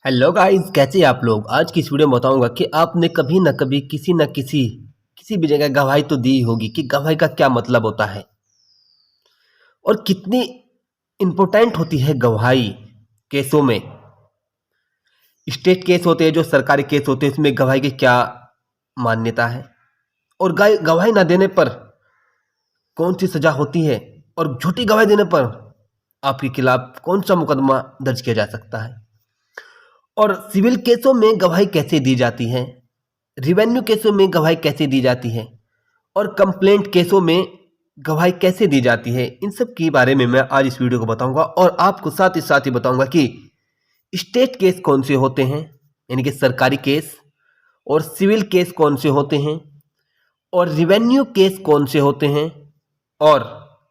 Hello guys, कैसे हैं आप लोग। आज की इस वीडियो में बताऊंगा कि आपने कभी न कभी किसी न किसी भी जगह गवाही तो दी होगी कि गवाही का क्या मतलब होता है और कितनी इम्पोर्टेंट होती है गवाही केसों में। स्टेट केस होते हैं, जो सरकारी केस होते हैं, उसमें गवाही की क्या मान्यता है और गवाही ना देने पर कौन सी सजा होती है और झूठी गवाही देने पर आपके खिलाफ कौन सा मुकदमा दर्ज किया जा सकता है और सिविल केसों में गवाही कैसे दी जाती है, रिवेन्यू केसों में गवाही कैसे दी जाती है और कंप्लेंट केसों में गवाही कैसे दी जाती है। इन सब के बारे में मैं आज इस वीडियो को बताऊंगा और आपको साथ ही बताऊंगा कि स्टेट केस कौन से होते हैं, यानी कि सरकारी केस, और सिविल केस कौन से होते हैं और रिवेन्यू केस कौन से होते हैं और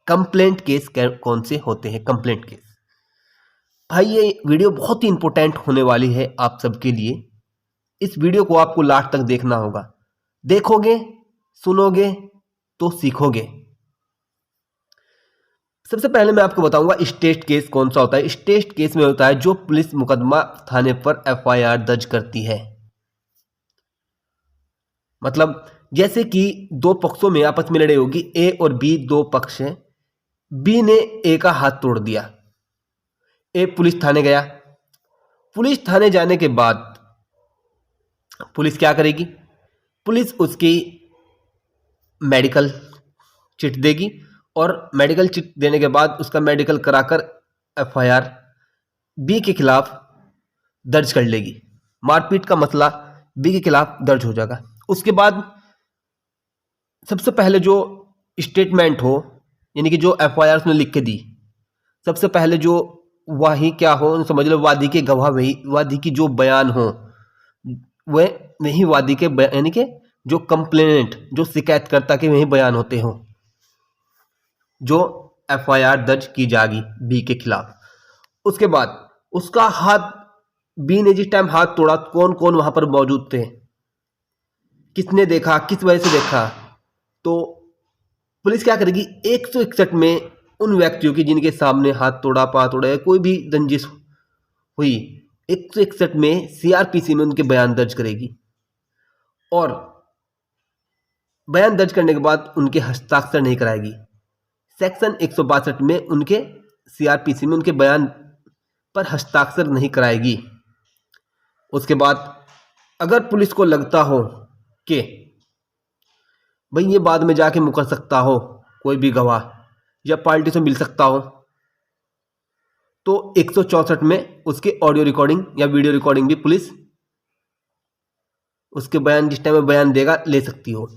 कंप्लेंट केस कौन से होते हैं। कंप्लेंट केस, भाई ये वीडियो बहुत ही इंपॉर्टेंट होने वाली है आप सबके लिए। इस वीडियो को आपको लास्ट तक देखना होगा। देखोगे, सुनोगे तो सीखोगे। सबसे पहले मैं आपको बताऊंगा स्टेट केस कौन सा होता है। स्टेट केस में होता है जो पुलिस मुकदमा थाने पर एफआईआर दर्ज करती है। मतलब जैसे कि दो पक्षों में आपस में लड़ाई होगी, ए और बी दो पक्ष हैं। बी ने ए का हाथ तोड़ दिया। ए पुलिस थाने गया। पुलिस थाने जाने के बाद पुलिस क्या करेगी? पुलिस उसकी मेडिकल चिट देगी और मेडिकल चिट देने के बाद उसका मेडिकल कराकर एफआईआर बी के खिलाफ दर्ज कर लेगी। मारपीट का मसला बी के खिलाफ दर्ज हो जाएगा। उसके बाद सबसे पहले जो स्टेटमेंट हो, यानी कि जो एफआईआर उसने लिख के दी, सबसे पहले जो वही क्या हो, समझ लो वादी के गवाह, वही वादी की जो बयान हो वह वही वादी के यानी कि जो कंप्लेनेंट, जो शिकायतकर्ता के वही बयान होते हो जो एफआईआर दर्ज की जाएगी बी के खिलाफ। उसके बाद उसका हाथ, बी ने जिस टाइम हाथ तोड़ा कौन कौन वहां पर मौजूद थे, किसने देखा, किस वजह से देखा, तो पुलिस क्या करेगी 161 में उन व्यक्तियों की जिनके सामने हाथ तोड़ा, पा तोड़ा या कोई भी रंजिश हुई, 161 में सीआरपीसी में उनके बयान दर्ज करेगी और बयान दर्ज करने के बाद उनके हस्ताक्षर नहीं कराएगी। सेक्शन 162 में उनके सीआरपीसी में उनके बयान पर हस्ताक्षर नहीं कराएगी। उसके बाद अगर पुलिस को लगता हो कि भाई ये बाद में जाके मुकर सकता हो, कोई भी गवाह या पार्टी से मिल सकता हो, तो 164 में उसके ऑडियो रिकॉर्डिंग या वीडियो रिकॉर्डिंग भी पुलिस उसके बयान जिस टाइम में बयान देगा ले सकती हो।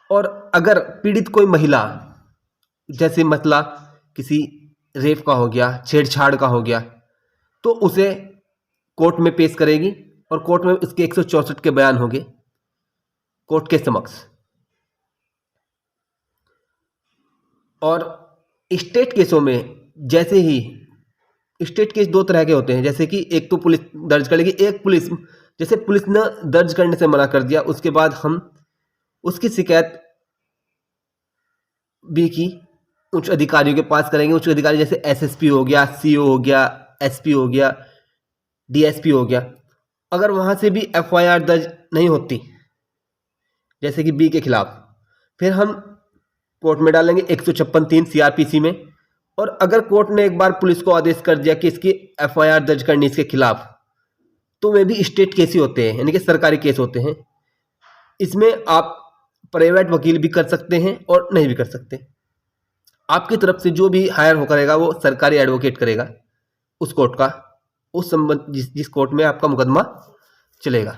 और अगर पीड़ित कोई महिला, जैसे मसला किसी रेप का हो गया, छेड़छाड़ का हो गया, तो उसे कोर्ट में पेश करेगी और कोर्ट में इसके 164 के बयान होंगे कोर्ट के समक्ष। और स्टेट केसों में जैसे ही, स्टेट केस दो तरह के होते हैं, जैसे कि एक तो पुलिस दर्ज कर लेगी, एक पुलिस, जैसे पुलिस ने दर्ज करने से मना कर दिया, उसके बाद हम उसकी शिकायत बी की उच्च अधिकारियों के पास करेंगे। उच्च अधिकारी जैसे एसएसपी हो गया, सीओ हो गया, एसपी हो गया, डीएसपी हो गया। अगर वहां से भी एफआईआर दर्ज नहीं होती जैसे कि बी के खिलाफ, फिर हम कोर्ट में डालेंगे 156(3) सीआरपीसी में। और अगर कोर्ट ने एक बार पुलिस को आदेश कर दिया कि इसकी एफआईआर दर्ज करनी इसके खिलाफ, तो वे भी स्टेट केस ही होते हैं, यानी कि सरकारी केस होते हैं। इसमें आप प्राइवेट वकील भी कर सकते हैं और नहीं भी कर सकते। आपकी तरफ से जो भी हायर हो करेगा वो सरकारी एडवोकेट करेगा उस कोर्ट का, उस संबंध जिस कोर्ट में आपका मुकदमा चलेगा।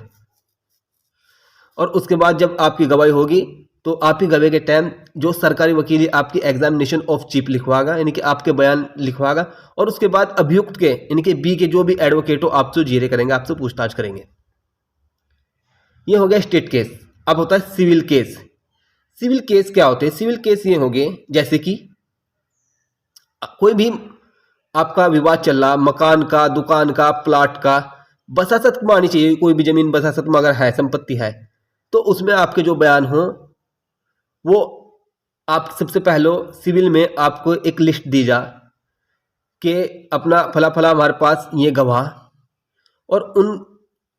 और उसके बाद जब आपकी गवाही होगी तो आपकी गवाही के टाइम जो सरकारी वकील आपकी एग्जामिनेशन ऑफ चीफ लिखवाएगा, यानी कि आपके बयान लिखवाएगा, और उसके बाद अभियुक्त के, यानी कि बी के जो भी एडवोकेट हो आपसे जीरे करेंगे, आपसे पूछताछ करेंगे। ये हो गया स्टेट केस। अब होता है सिविल केस। सिविल केस क्या होते हैं? सिविल केस ये हो गए जैसे कि कोई भी आपका विवाद चल रहा, मकान का, दुकान का, प्लाट का, बसासत में आनी चाहिए। कोई भी जमीन बसासत में अगर है, संपत्ति है, तो उसमें आपके जो बयान हो वो आप सबसे पहले सिविल में आपको एक लिस्ट दी जा कि अपना फला फला हमारे पास ये गवाह, और उन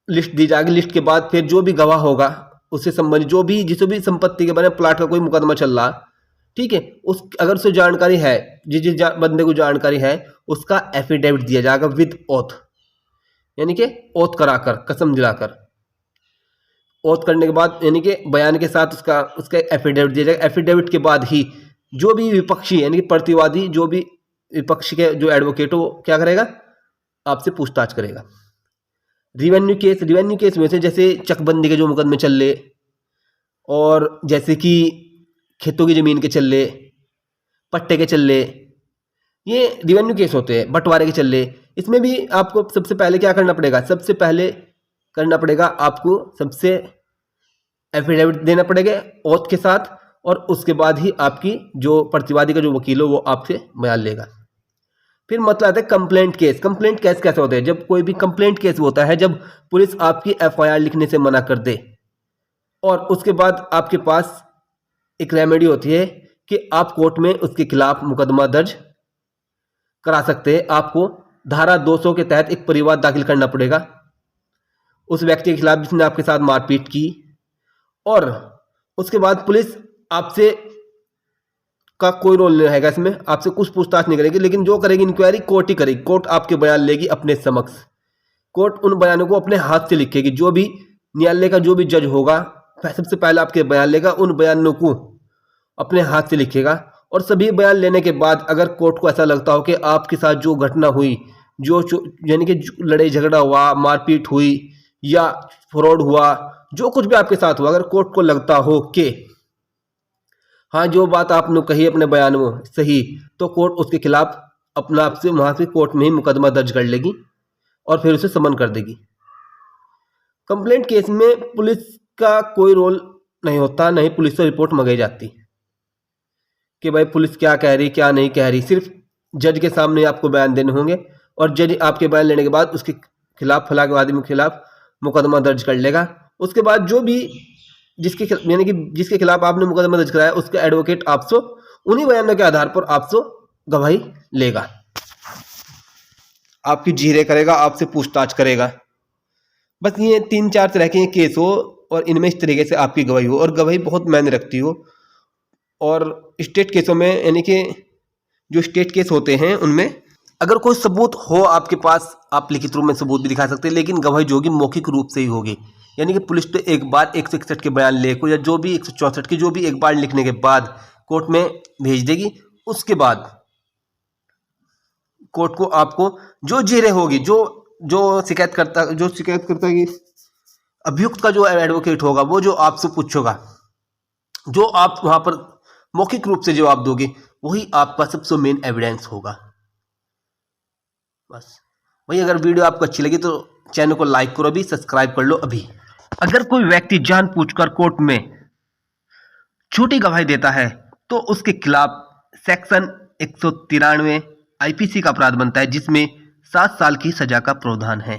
लिस्ट दी जाएगी। लिस्ट के बाद फिर जो भी गवाह होगा उससे संबंधित जो भी जिस भी संपत्ति के बारे में प्लाट का कोई मुकदमा चल रहा, ठीक है, उस अगर उसे जानकारी है, जिस बंदे को जानकारी है, उसका एफिडेविट दिया जाएगा विद ओथ, यानी कि ओथ कराकर, कसम दिलाकर। ओथ करने के बाद यानी कि बयान के साथ उसका एफिडेविट दिया जाएगा। एफिडेविट के बाद ही जो भी विपक्षी यानी कि प्रतिवादी, जो भी विपक्ष के जो एडवोकेट हो, क्या करेगा, आपसे पूछताछ करेगा। रिवेन्यू केस में से जैसे चकबंदी के जो मुकदमे चल रहे, और जैसे कि खेतों की ज़मीन के चल रहे, पट्टे के चल रहे, ये रिवेन्यू केस होते हैं, बंटवारे के चल रहे। इसमें भी आपको सबसे पहले क्या करना पड़ेगा, सबसे पहले करना पड़ेगा आपको सबसे एफिडेविट देना पड़ेगा ओथ के साथ, और उसके बाद ही आपकी जो प्रतिवादी का जो वकील हो वो आपसे बयान लेगा। फिर मतलब आता है कंप्लेंट केस। कंप्लेंट केस कैसे होते हैं, जब कोई भी कंप्लेंट केस होता है जब पुलिस आपकी एफआईआर लिखने से मना कर दे, और उसके बाद आपके पास एक रेमेडी होती है कि आप कोर्ट में उसके खिलाफ मुकदमा दर्ज करा सकते हैं। आपको धारा 200 के तहत एक परिवाद दाखिल करना पड़ेगा उस व्यक्ति के खिलाफ जिसने आपके साथ मारपीट की, और उसके बाद पुलिस आपसे का कोई रोल नहीं रहेगा इसमें, आपसे कुछ पूछताछ नहीं करेगी, लेकिन जो करेगी इंक्वायरी कोर्ट ही करेगी। कोर्ट आपके बयान लेगी अपने समक्ष, कोर्ट उन बयानों को अपने हाथ से लिखेगी। जो भी न्यायालय का जो भी जज होगा सबसे पहले आपके बयान लेगा, उन बयानों को अपने हाथ से लिखेगा, और सभी बयान लेने के बाद अगर कोर्ट को ऐसा लगता हो कि आपके साथ जो घटना हुई, जो यानी कि लड़ाई झगड़ा हुआ, मारपीट हुई या फ्रॉड हुआ, जो कुछ भी आपके साथ हुआ, अगर कोर्ट को लगता हो कि हाँ जो बात आपने कही अपने बयान में सही, तो कोर्ट उसके खिलाफ अपना आपसे वहाँ से कोर्ट में ही मुकदमा दर्ज कर लेगी और फिर उसे समन कर देगी। कंप्लेंट केस में पुलिस का कोई रोल नहीं होता, नहीं पुलिस से रिपोर्ट मंगाई जाती कि भाई पुलिस क्या कह रही क्या नहीं कह रही। सिर्फ जज के सामने आपको बयान देने होंगे, और जज आपके बयान लेने के बाद उसके खिलाफ फलां के आदमी के खिलाफ मुकदमा दर्ज कर लेगा। उसके बाद जो भी यानी कि जिसके खिलाफ आपने मुकदमा दर्ज कराया, उसका एडवोकेट आपसे उन्हीं बयानों के आधार पर आपसे गवाही लेगा, आपकी जीरे करेगा, आपसे पूछताछ करेगा। बस ये 3-4 तरह के केस हो, और इनमें इस तरीके से आपकी गवाही हो, और गवाही बहुत मायने रखती हो। और स्टेट केसों में यानी कि जो स्टेट केस होते हैं उनमें अगर कोई सबूत हो आपके पास, आप लिखित रूप में सबूत भी दिखा सकते हैं, लेकिन गवाही जो होगी मौखिक रूप से ही होगी। यानी कि पुलिस तो एक बार 161 के बयान लेकर या जो भी 164 की जो भी एक बार लिखने के बाद कोर्ट में भेज देगी। उसके बाद कोर्ट को आपको जो जीरे होगी, जो शिकायतकर्ता की अभियुक्त का जो एडवोकेट होगा, वो जो आपसे पूछेगा, जो आप वहां पर मौखिक रूप से जवाब दोगे, वही आपका सबसे मेन एविडेंस होगा। बस वही, अगर वीडियो आपको अच्छी लगी तो चैनल को लाइक करो, अभी सब्सक्राइब कर लो अभी। अगर कोई व्यक्ति जानबूझकर कोर्ट में झूठी गवाही देता है तो उसके खिलाफ सेक्शन 193 आईपीसी का अपराध बनता है, जिसमें 7 साल की सजा का प्रावधान है।